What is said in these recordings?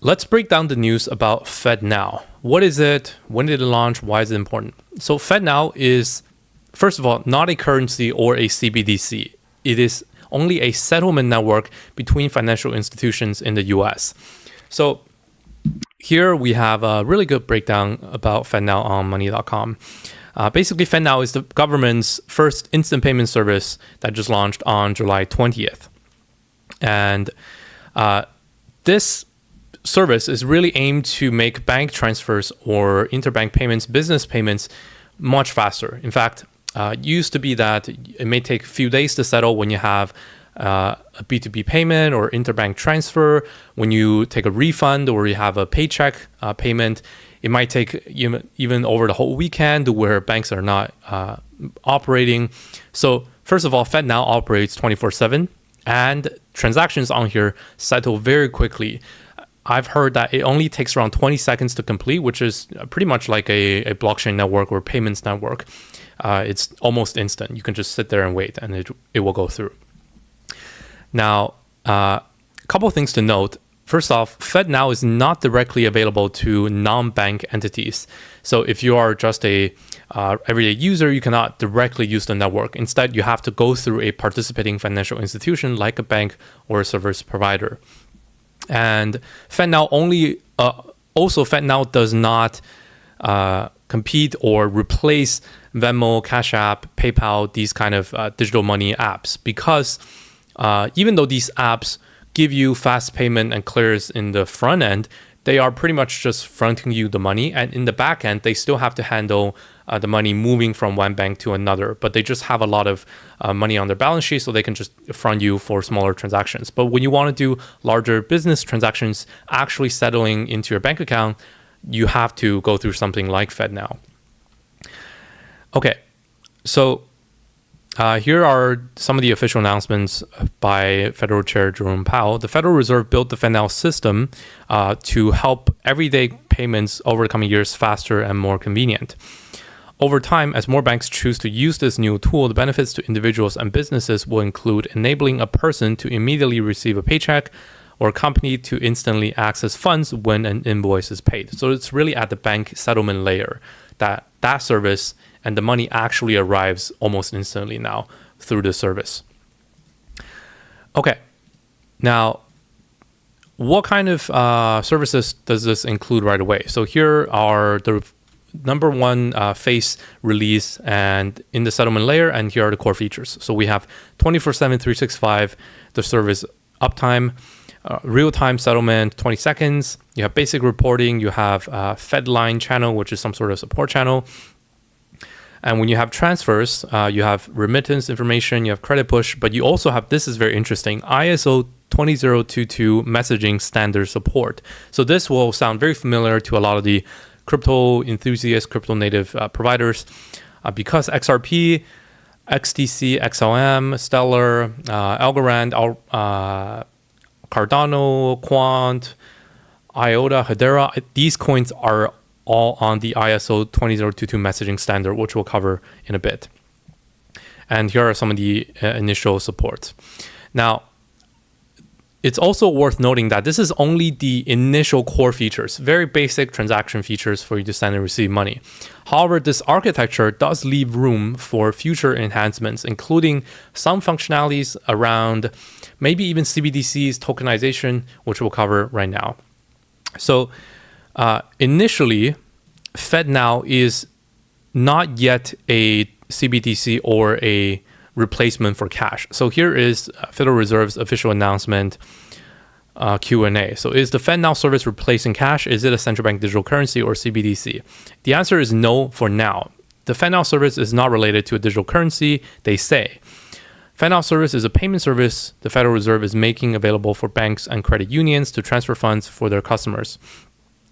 let's break down the news about FedNOW. What is it? When did it launch? Why is it important? So FedNOW is, first of all, not a currency or a CBDC. It is only a settlement network between financial institutions in the US. So here we have a really good breakdown about FedNOW on money.com. Basically, FedNOW is the government's first instant payment service that just launched on July 20th. And this service is really aimed to make bank transfers or interbank payments, business payments, much faster. In fact, it used to be that it may take a few days to settle when you have a B2B payment or interbank transfer. When you take a refund or you have a paycheck payment, it might take even over the whole weekend where banks are not operating. So first of all, FedNow operates 24/7 and transactions on here settle very quickly. I've heard that it only takes around 20 seconds to complete, which is pretty much like a blockchain network or payments network. It's almost instant. You can just sit there and wait and it will go through. Now, a couple of things to note. First off, FedNow is not directly available to non-bank entities. So if you are just a everyday user, you cannot directly use the network. Instead, you have to go through a participating financial institution like a bank or a service provider. And FedNow FedNow does not compete or replace Venmo, Cash App, PayPal, these kind of digital money apps, because even though these apps give you fast payment and clears in the front end, they are pretty much just fronting you the money. And in the back end, they still have to handle the money moving from one bank to another. But they just have a lot of money on their balance sheet, so they can just front you for smaller transactions. But when you want to do larger business transactions, actually settling into your bank account, you have to go through something like FedNow. Okay, so here are some of the official announcements by Federal Chair Jerome Powell. The Federal Reserve built the FedNow system to help everyday payments over the coming years faster and more convenient. Over time, as more banks choose to use this new tool, the benefits to individuals and businesses will include enabling a person to immediately receive a paycheck or a company to instantly access funds when an invoice is paid. So it's really at the bank settlement layer that service and the money actually arrives almost instantly now through the service. Okay, now what kind of services does this include right away? So here are the number one phase release and in the settlement layer, and here are the core features. So we have 24/7, 365, the service uptime, real-time settlement, 20 seconds. You have basic reporting. You have FedLine channel, which is some sort of support channel. And when you have transfers, you have remittance information, you have credit push, but you also have, this is very interesting, ISO 20022 messaging standard support. So this will sound very familiar to a lot of the crypto enthusiasts, crypto native providers, because XRP, XDC, XLM, Stellar, Algorand, Cardano, Quant, IOTA, Hedera, these coins are all on the ISO 20022 messaging standard, which we'll cover in a bit. And here are some of the initial supports. Now, it's also worth noting that this is only the initial core features, very basic transaction features for you to send and receive money. However, this architecture does leave room for future enhancements, including some functionalities around maybe even CBDCs, tokenization, which we'll cover right now. So initially, FedNow is not yet a CBDC or a replacement for cash. So here is Federal Reserve's official announcement Q&A. So is the FedNow service replacing cash? Is it a central bank digital currency or CBDC? The answer is no for now. The FedNow service is not related to a digital currency, they say. FedNow service is a payment service the Federal Reserve is making available for banks and credit unions to transfer funds for their customers.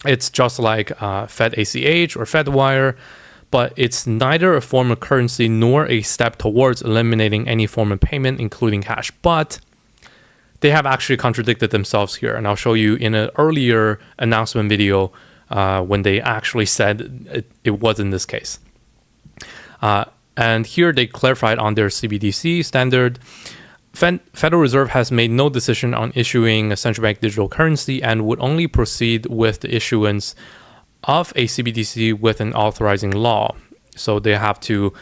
It's just like Fed ACH or FedWire, but it's neither a form of currency nor a step towards eliminating any form of payment, including cash. But they have actually contradicted themselves here, and I'll show you in an earlier announcement video when they actually said it wasn't this case. And here they clarified on their CBDC standard. Federal Reserve has made no decision on issuing a central bank digital currency and would only proceed with the issuance of a CBDC with an authorizing law. So they have to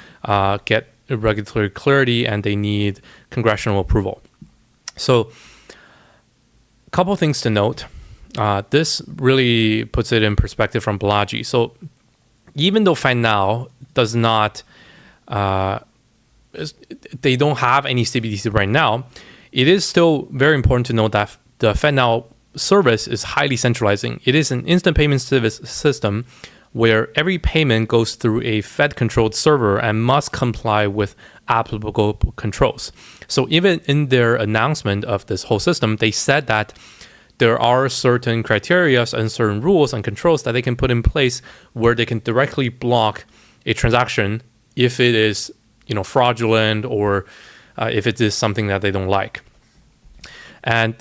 get regulatory clarity and they need congressional approval. So a couple of things to note. This really puts it in perspective from Balaji. So even though FedNow does not, they don't have any CBDC right now, it is still very important to note that the FedNow service is highly centralizing. It is an instant payment service system where every payment goes through a Fed-controlled server and must comply with applicable controls. So even in their announcement of this whole system, they said that there are certain criteria and certain rules and controls that they can put in place where they can directly block a transaction if it is, fraudulent or if it is something that they don't like. And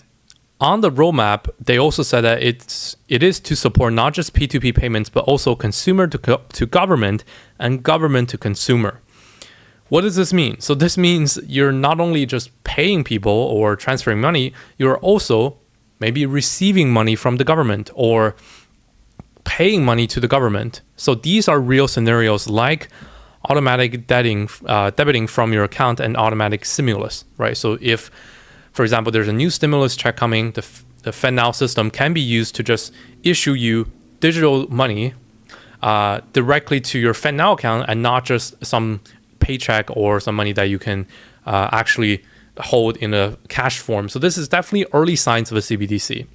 on the roadmap, they also said that it is to support not just P2P payments, but also consumer to government and government to consumer. What does this mean? So this means you're not only just paying people or transferring money, you're also maybe receiving money from the government or paying money to the government. So these are real scenarios like automatic debiting from your account and automatic stimulus, right? So if, for example, there's a new stimulus check coming, the FedNow system can be used to just issue you digital money directly to your FedNow account and not just some paycheck or some money that you can actually hold in a cash form. So this is definitely early signs of a CBDC.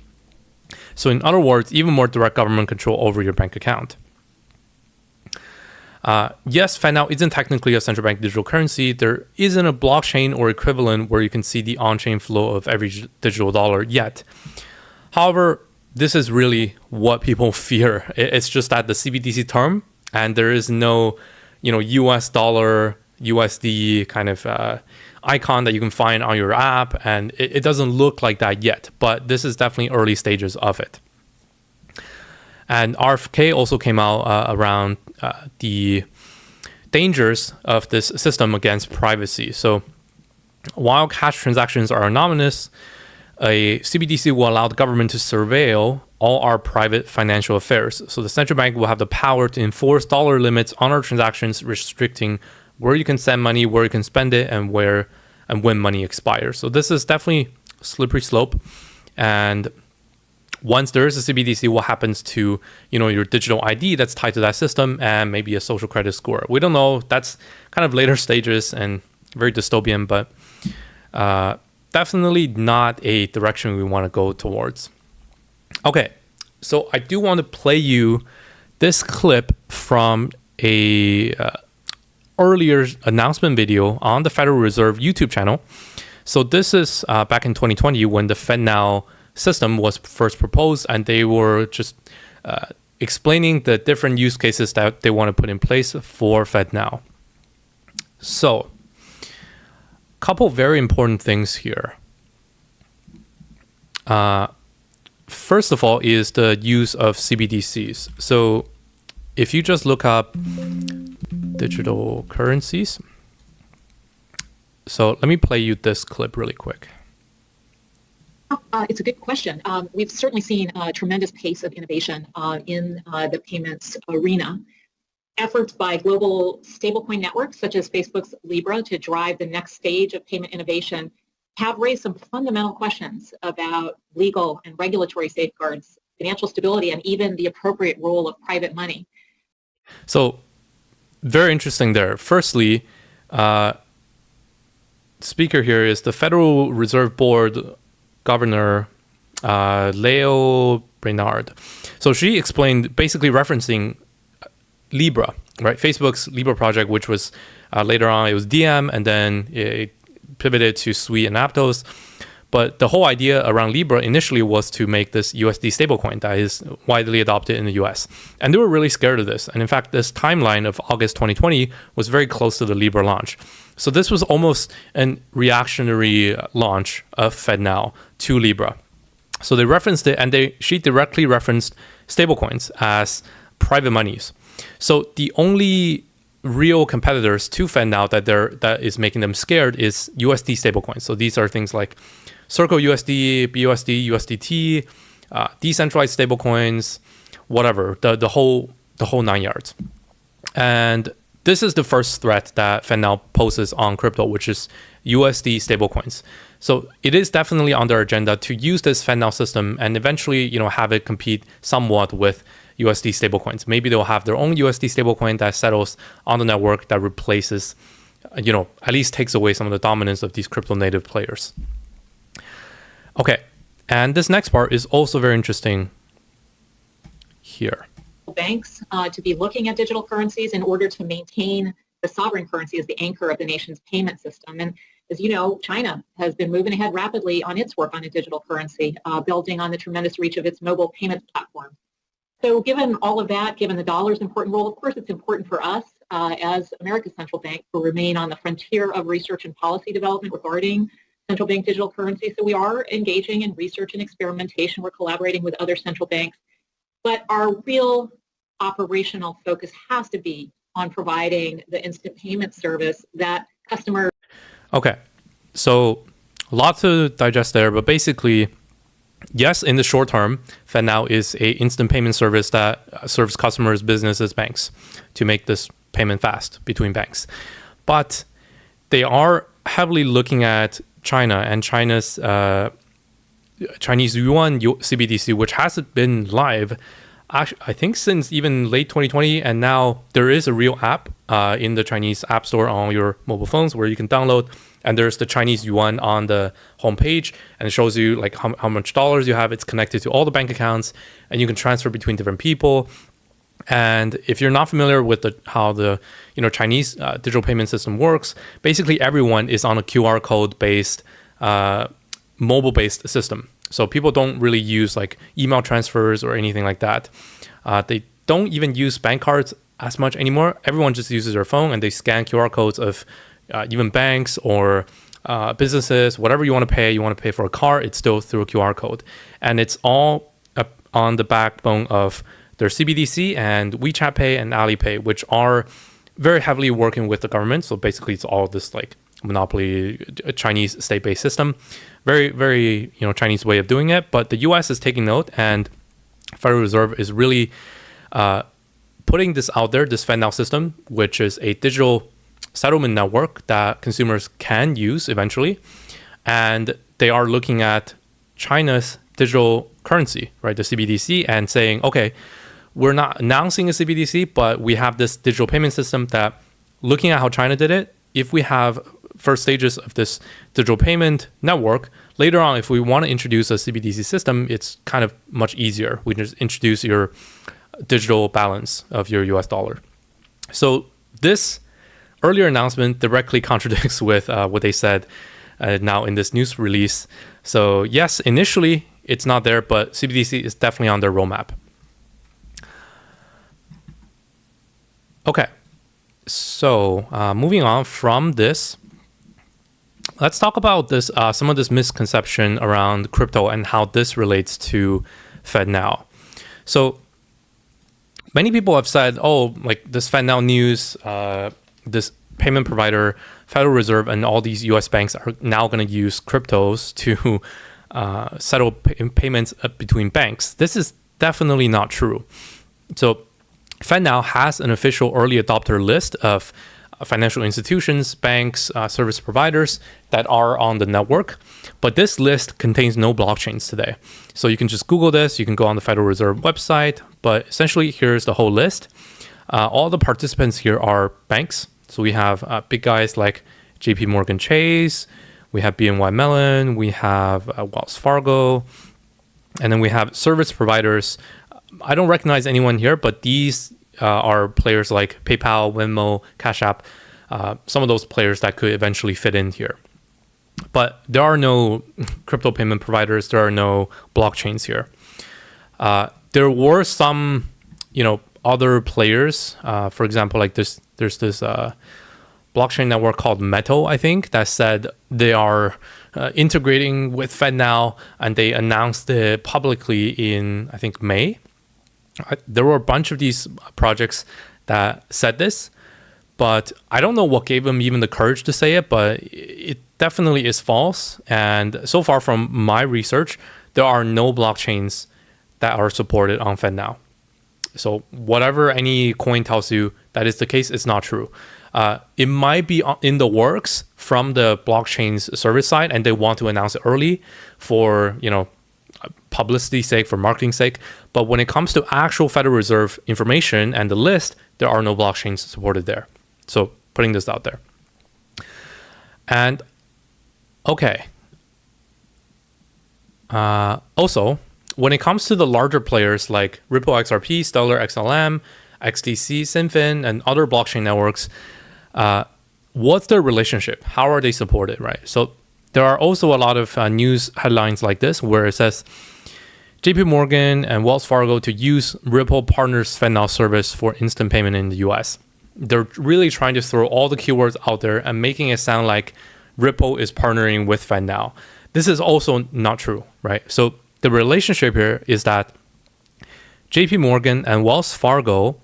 So in other words, even more direct government control over your bank account. Yes, FedNow isn't technically a central bank digital currency. There isn't a blockchain or equivalent where you can see the on-chain flow of every digital dollar yet. However, this is really what people fear. It's just that the CBDC term, and there is no, US dollar, USD kind of icon that you can find on your app, and it doesn't look like that yet. But this is definitely early stages of it. And RFK also came out around the dangers of this system against privacy. So while cash transactions are anonymous, a CBDC will allow the government to surveil all our private financial affairs. So the central bank will have the power to enforce dollar limits on our transactions, restricting where you can send money, where you can spend it, and where and when money expires. So this is definitely a slippery slope. And once there is a CBDC, what happens to your digital ID that's tied to that system and maybe a social credit score? We don't know. That's kind of later stages and very dystopian, but definitely not a direction we want to go towards. Okay, so I do want to play you this clip from a earlier announcement video on the Federal Reserve YouTube channel. So this is back in 2020 when the FedNow system was first proposed, and they were just explaining the different use cases that they want to put in place for FedNow. So, a couple very important things here. First of all is the use of CBDCs. So, if you just look up digital currencies, so let me play you this clip really quick. It's a good question. We've certainly seen a tremendous pace of innovation in the payments arena. Efforts by global stablecoin networks such as Facebook's Libra to drive the next stage of payment innovation have raised some fundamental questions about legal and regulatory safeguards, financial stability, and even the appropriate role of private money. So, very interesting there. Firstly, speaker here is the Federal Reserve Board Governor Leo Brainard. So she explained, basically referencing Libra, right? Facebook's Libra project, which was later on, it was Diem, and then it pivoted to Sui and Aptos. But the whole idea around Libra initially was to make this USD stablecoin that is widely adopted in the US. And they were really scared of this. And in fact, this timeline of August 2020 was very close to the Libra launch. So this was almost a reactionary launch of FedNow to Libra. So they referenced it, and she directly referenced stablecoins as private monies. So the only real competitors to FedNow that is making them scared is USD stablecoins. So these are things like Circle USD, BUSD, USDT, decentralized stablecoins, whatever, the whole 9 yards. And this is the first threat that FedNow poses on crypto, which is USD stablecoins. So it is definitely on their agenda to use this FedNow system and eventually, have it compete somewhat with USD stablecoins. Maybe they'll have their own USD stablecoin that settles on the network that replaces, at least takes away some of the dominance of these crypto native players. Okay, and this next part is also very interesting here. Banks to be looking at digital currencies in order to maintain the sovereign currency as the anchor of the nation's payment system. And as you know, China has been moving ahead rapidly on its work on a digital currency, building on the tremendous reach of its mobile payment platform. So given all of that, given the dollar's important role, of course, it's important for us as America's central bank to remain on the frontier of research and policy development regarding central bank digital currency. So we are engaging in research and experimentation. We're collaborating with other central banks. But our real operational focus has to be on providing the instant payment service that customers... Okay, so a lot to digest there, but basically, yes, in the short term, FedNow is a instant payment service that serves customers, businesses, banks to make this payment fast between banks. But they are heavily looking at China and China's Chinese yuan CBDC, which hasn't been live, actually, I think since even late 2020. And now there is a real app in the Chinese App Store on your mobile phones where you can download. And there's the Chinese yuan on the homepage, and it shows you like how much dollars you have. It's connected to all the bank accounts, and you can transfer between different people. And if you're not familiar with how the Chinese digital payment system works, basically everyone is on a QR code based, mobile based system. So people don't really use like email transfers or anything like that. They don't even use bank cards as much anymore. Everyone just uses their phone and they scan QR codes of even banks or businesses, whatever you want to pay. You want to pay for a car, it's still through a QR code. And it's all on the backbone of their CBDC and WeChat Pay and Alipay, which are very heavily working with the government. So basically it's all this like monopoly Chinese state-based system. Very, very, Chinese way of doing it. But the US is taking note, and Federal Reserve is really putting this out there, this FedNow system, which is a digital settlement network that consumers can use eventually. And they are looking at China's digital currency, right, the CBDC, and saying, okay, we're not announcing a CBDC, but we have this digital payment system that, looking at how China did it, if we have first stages of this digital payment network, later on, if we want to introduce a CBDC system, it's kind of much easier. We just introduce your digital balance of your US dollar. So this earlier announcement directly contradicts with what they said now in this news release. So yes, initially it's not there, but CBDC is definitely on their roadmap. Okay, so moving on from this, let's talk about this some of this misconception around crypto and how this relates to FedNow. So many people have said, oh, like this FedNow news, this payment provider, Federal Reserve, and all these US banks are now going to use cryptos to settle payments between banks. This is definitely not true. So FedNow has an official early adopter list of financial institutions, banks, service providers that are on the network. But this list contains no blockchains today. So you can just Google this. You can go on the Federal Reserve website. But essentially, here's the whole list. All the participants here are banks. So we have big guys like JPMorgan Chase. We have BNY Mellon. We have Wells Fargo. And then we have service providers. I don't recognize anyone here, but these are players like PayPal, Venmo, Cash App, some of those players that could eventually fit in here. But there are no crypto payment providers. There are no blockchains here. There were some, other players. For example, like there's this blockchain network called Metal, I think, that said they are integrating with FedNow, and they announced it publicly in, I think, May. There were a bunch of these projects that said this, But I don't know what gave them even the courage to say it, but it definitely is false. And so far from my research, there are no blockchains that are supported on FedNow. So whatever any coin tells you that is the case, it's not true. It might be in the works from the blockchain's service side, and they want to announce it early for, publicity sake, for marketing sake. But when it comes to actual Federal Reserve information and the list, there are no blockchains supported there. So putting this out there. And okay. Also, when it comes to the larger players like Ripple XRP, Stellar XLM, XDC, XinFin, and other blockchain networks, what's their relationship? How are they supported, right? So there are also a lot of news headlines like this where it says JPMorgan and Wells Fargo to use Ripple partners FedNow service for instant payment in the US. They're really trying to throw all the keywords out there and making it sound like Ripple is partnering with FedNow. This is also not true, right? So the relationship here is that JPMorgan and Wells Fargo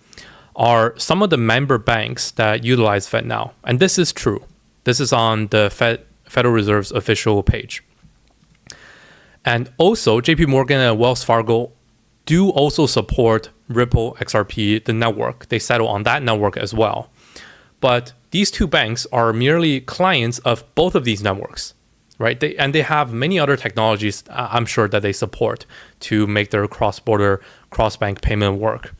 are some of the member banks that utilize FedNow. And this is true. This is on the Federal Reserve's official page. And also, JPMorgan and Wells Fargo do also support Ripple XRP, the network. They settle on that network as well. But these two banks are merely clients of both of these networks, right? They have many other technologies, I'm sure, that they support to make their cross-border, cross-bank payment work.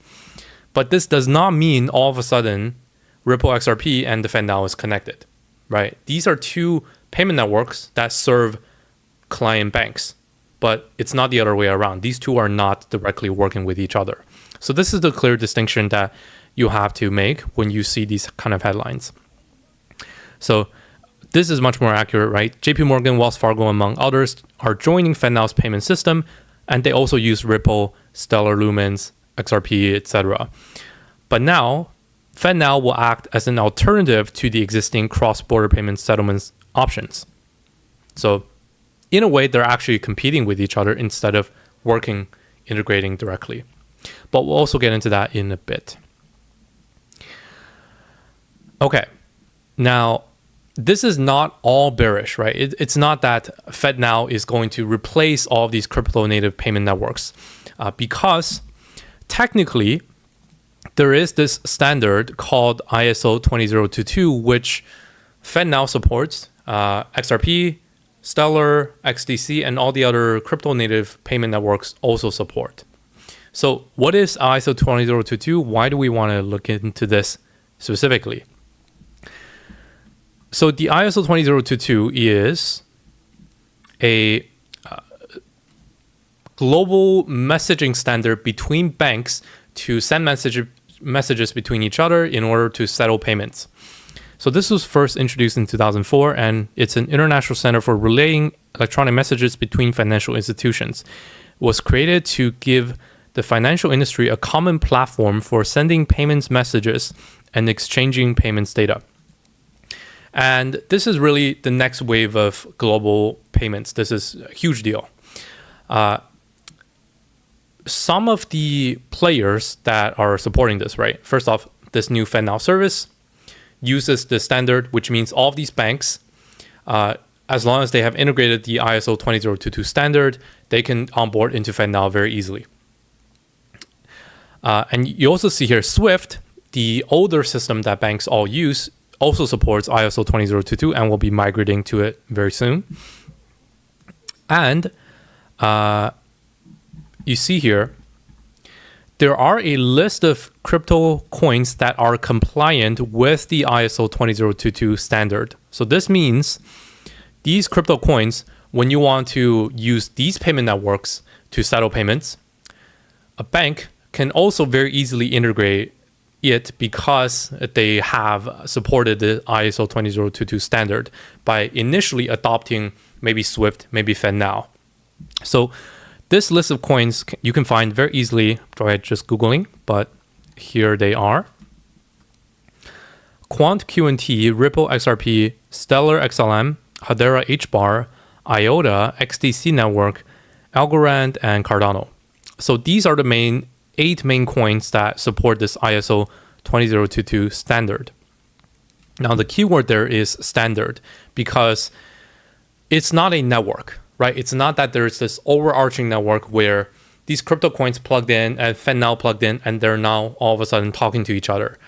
But this does not mean all of a sudden Ripple XRP and the FedNow is connected, right? These are two payment networks that serve client banks, but it's not the other way around. These two are not directly working with each other. So this is the clear distinction that you have to make when you see these kind of headlines. So this is much more accurate, right? JPMorgan, Wells Fargo, among others, are joining FedNow's payment system, and they also use Ripple, Stellar Lumens, XRP, etc. But now, FedNow will act as an alternative to the existing cross-border payment settlements options. So in a way, they're actually competing with each other instead of integrating directly. But we'll also get into that in a bit. Okay, now this is not all bearish, right? It's not that FedNow is going to replace all of these crypto native payment networks because technically there is this standard called ISO 20022, which FedNow supports, XRP, Stellar, XDC, and all the other crypto native payment networks also support. So what is ISO 20022? Why do we want to look into this specifically? So the ISO 20022 is a global messaging standard between banks to send messages between each other in order to settle payments. So this was first introduced in 2004, and it's an international center for relaying electronic messages between financial institutions. It was created to give the financial industry a common platform for sending payments messages and exchanging payments data. And this is really the next wave of global payments. This is a huge deal. Some of the players that are supporting this, right? First off, this new FedNow service uses the standard, which means all of these banks, as long as they have integrated the ISO 20022 standard, they can onboard into FedNow very easily. And you also see here SWIFT, the older system that banks all use, also supports ISO 20022 and will be migrating to it very soon. And you see here, there are a list of crypto coins that are compliant with the ISO 20022 standard. So this means these crypto coins, when you want to use these payment networks to settle payments, a bank can also very easily integrate it because they have supported the ISO 20022 standard by initially adopting maybe SWIFT, maybe FedNow. So this list of coins you can find very easily by just Googling, but here they are. Quant QNT, Ripple XRP, Stellar XLM, Hedera HBAR, IOTA, XDC Network, Algorand, and Cardano. So these are the 8 main coins that support this ISO 20022 standard. Now, the keyword there is standard because it's not a network, right? It's not that there's this overarching network where these crypto coins plugged in and FedNow plugged in and they're now all of a sudden talking to each other.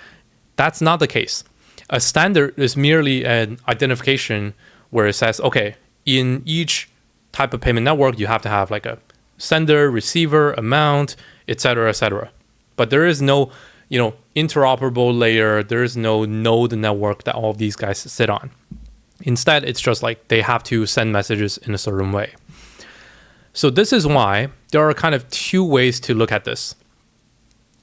That's not the case. A standard is merely an identification where it says, okay, in each type of payment network, you have to have like a sender, receiver, amount, etc., etc. But there is no, interoperable layer. There is no node network that all of these guys sit on. Instead, it's just like they have to send messages in a certain way. So this is why there are kind of two ways to look at this.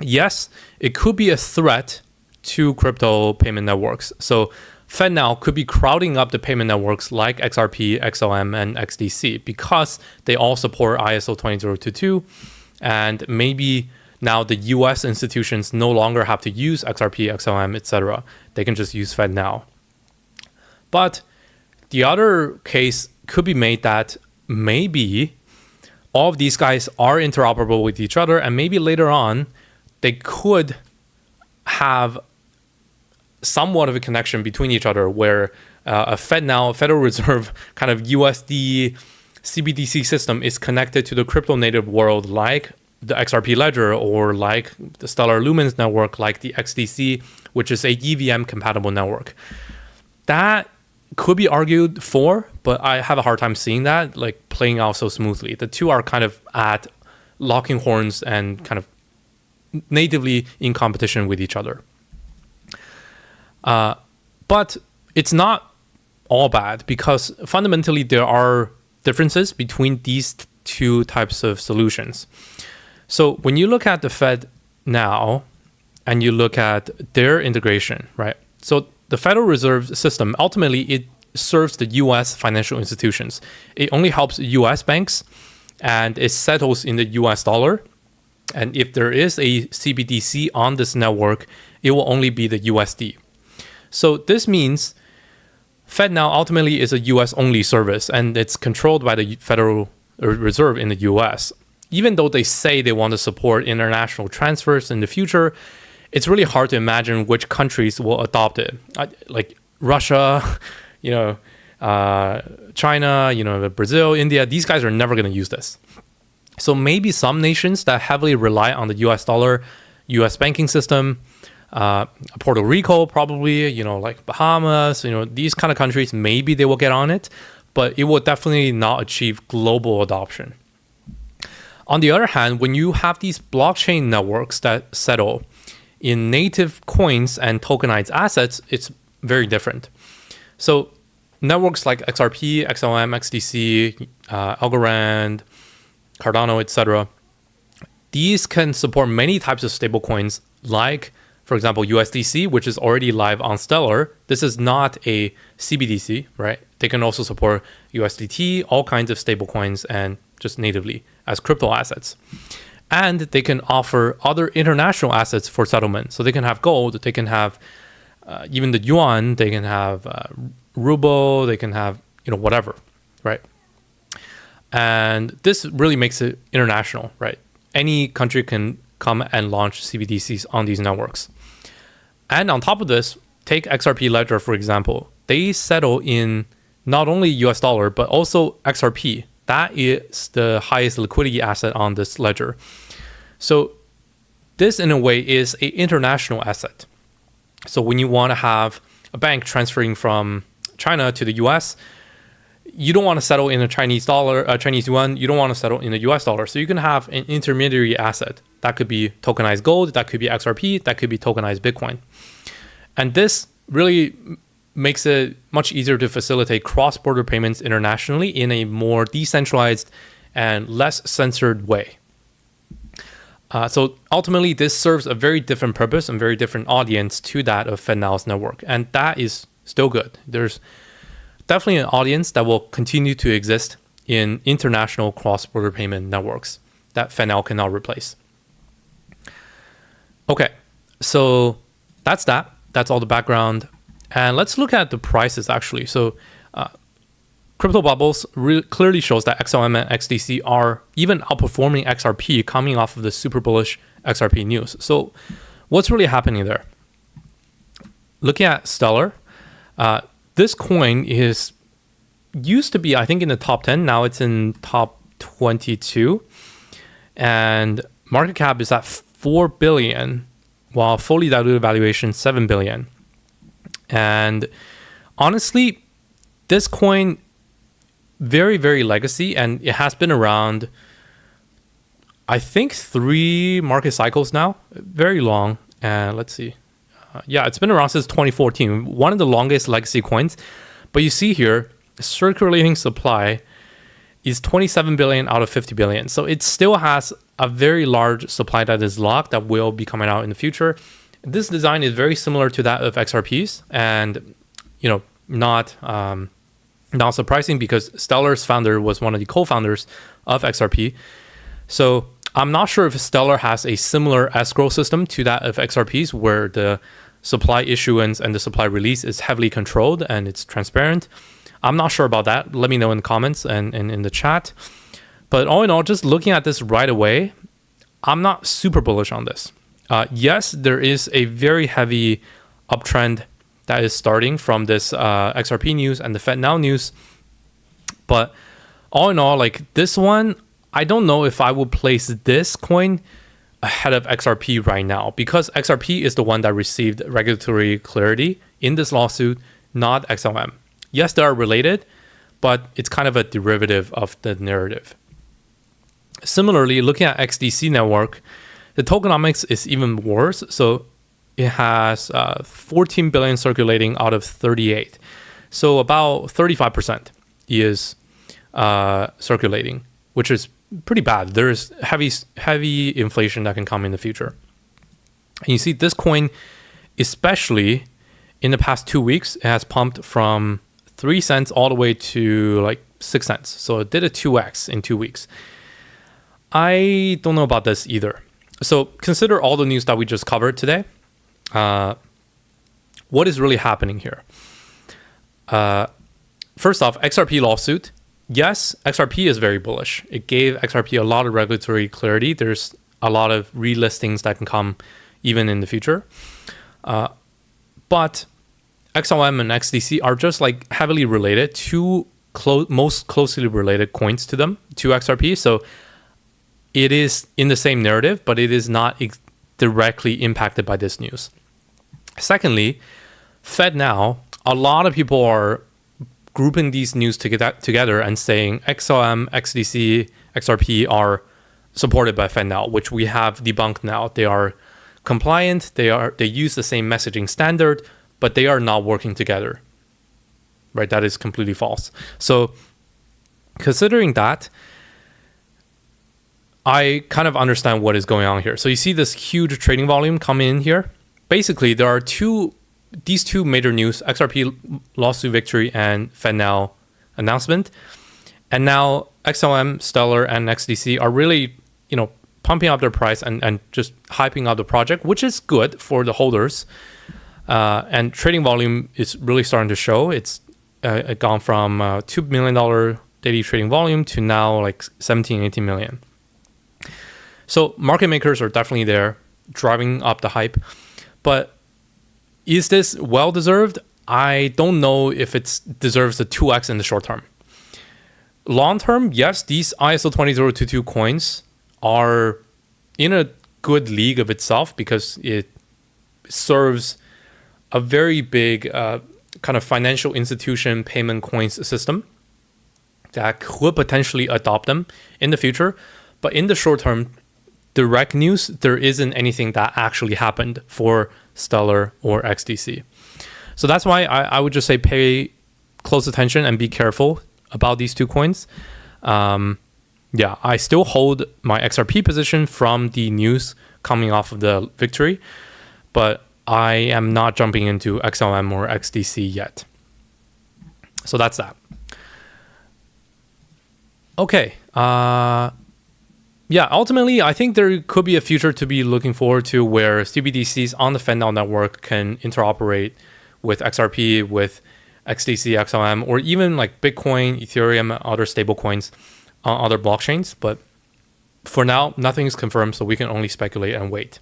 Yes, it could be a threat to crypto payment networks. So FedNow could be crowding up the payment networks like XRP, XLM, and XDC because they all support ISO 20022. And maybe now the US institutions no longer have to use XRP, XLM, etc. They can just use FedNow. But the other case could be made that maybe all of these guys are interoperable with each other, and maybe later on they could have somewhat of a connection between each other where a FedNow, Federal Reserve kind of USD CBDC system is connected to the crypto native world like the XRP ledger or like the Stellar Lumens network, like the XDC, which is a EVM compatible network. That could be argued for, but I have a hard time seeing that like playing out so smoothly. The two are kind of at locking horns and kind of natively in competition with each other. But it's not all bad because fundamentally there are differences between these two types of solutions. So when you look at the FedNow and you look at their integration, right? So the Federal Reserve System, ultimately it serves the US financial institutions. It only helps US banks and it settles in the US dollar. And if there is a CBDC on this network, it will only be the USD. So this means FedNow ultimately is a US only service and it's controlled by the Federal Reserve in the US. Even though they say they want to support international transfers in the future, it's really hard to imagine which countries will adopt it. Like Russia, China, Brazil, India, these guys are never going to use this. So maybe some nations that heavily rely on the US dollar, US banking system, Puerto Rico probably, like Bahamas, these kind of countries, maybe they will get on it, but it will definitely not achieve global adoption. On the other hand, when you have these blockchain networks that settle in native coins and tokenized assets, it's very different. So networks like XRP, XLM, XDC, Algorand, Cardano, etc., these can support many types of stablecoins like, for example, USDC, which is already live on Stellar. This is not a CBDC, right? They can also support USDT, all kinds of stablecoins, and just natively as crypto assets. And they can offer other international assets for settlement. So they can have gold, they can have even the yuan, they can have ruble, they can have, whatever, right? And this really makes it international, right? Any country can come and launch CBDCs on these networks. And on top of this, take XRP Ledger, for example. They settle in not only US dollar, but also XRP. That is the highest liquidity asset on this ledger. So this, in a way, is an international asset. So when you want to have a bank transferring from China to the US, you don't want to settle in a Chinese dollar, Chinese yuan. You don't want to settle in a US dollar. So you can have an intermediary asset. That could be tokenized gold. That could be XRP. That could be tokenized Bitcoin. And this really makes it much easier to facilitate cross-border payments internationally in a more decentralized and less censored way. So ultimately, this serves a very different purpose and very different audience to that of FedNow's network. And that is still good. There's definitely an audience that will continue to exist in international cross-border payment networks that FedNow cannot replace. Okay, so that's that. That's all the background. And let's look at the prices actually. So Crypto Bubbles clearly shows that XLM and XDC are even outperforming XRP coming off of the super bullish XRP news. So what's really happening there? Looking at Stellar, This coin used to be, I think, in the top 10. Now it's in top 22. And market cap is at 4 billion, while fully diluted valuation 7 billion. And honestly, this coin, very, very legacy, and it has been around, I think, 3 market cycles now. Very long. And let's see. Yeah, it's been around since 2014. One of the longest legacy coins. But you see here, circulating supply is 27 billion out of 50 billion. So it still has a very large supply that is locked that will be coming out in the future. This design is very similar to that of XRPs, and not surprising because Stellar's founder was one of the co-founders of XRP. So I'm not sure if Stellar has a similar escrow system to that of XRPs, where the supply issuance and the supply release is heavily controlled and it's transparent. I'm not sure about that. Let me know in the comments and in the chat. But all in all, just looking at this right away, I'm not super bullish on this. Yes, there is a very heavy uptrend that is starting from this XRP news and the FedNow news. But all in all, like this one, I don't know if I would place this coin ahead of XRP right now, because XRP is the one that received regulatory clarity in this lawsuit, not XLM. Yes, they are related, but it's kind of a derivative of the narrative. Similarly, looking at XDC network, the tokenomics is even worse. So it has 14 billion circulating out of 38. So about 35% is circulating, which is pretty bad. There's heavy inflation that can come in the future. And you see this coin, especially in the past 2 weeks, it has pumped from 3 cents all the way to like 6 cents. So it did a 2x in 2 weeks. I don't know about this either. So consider all the news that we just covered today. What is really happening here? First off, XRP lawsuit. Yes, XRP is very bullish. It gave XRP a lot of regulatory clarity. There's a lot of relistings that can come even in the future. But XLM and XDC are just like heavily related, most closely related coins to them, to XRP. So it is in the same narrative, but it is not directly impacted by this news. Secondly, FedNow, a lot of people are grouping these news together and saying XLM, XDC, XRP are supported by FedNow, which we have debunked now. They are compliant, they use the same messaging standard, but they are not working together. Right? That is completely false. So considering that, I kind of understand what is going on here. So you see this huge trading volume come in here. Basically, there are these two major news, XRP lawsuit victory and FedNow announcement. And now XLM, Stellar, and XDC are really, pumping up their price and just hyping up the project, which is good for the holders. And trading volume is really starting to show. It's gone from $2 million daily trading volume to now like 17, 18 million. So market makers are definitely there driving up the hype. But is this well-deserved? I don't know if it deserves the 2x in the short term. Long term, yes, these ISO 20022 coins are in a good league of itself because it serves a very big kind of financial institution payment coins system that could potentially adopt them in the future. But in the short term, direct news, there isn't anything that actually happened for Stellar or XDC. So that's why I would just say pay close attention and be careful about these two coins. I still hold my XRP position from the news coming off of the victory, but I am not jumping into XLM or XDC yet. So that's that. Okay. Ultimately, I think there could be a future to be looking forward to where CBDCs on the FedNow network can interoperate with XRP, with XDC, XLM, or even like Bitcoin, Ethereum, other stablecoins on other blockchains. But for now, nothing is confirmed, so we can only speculate and wait.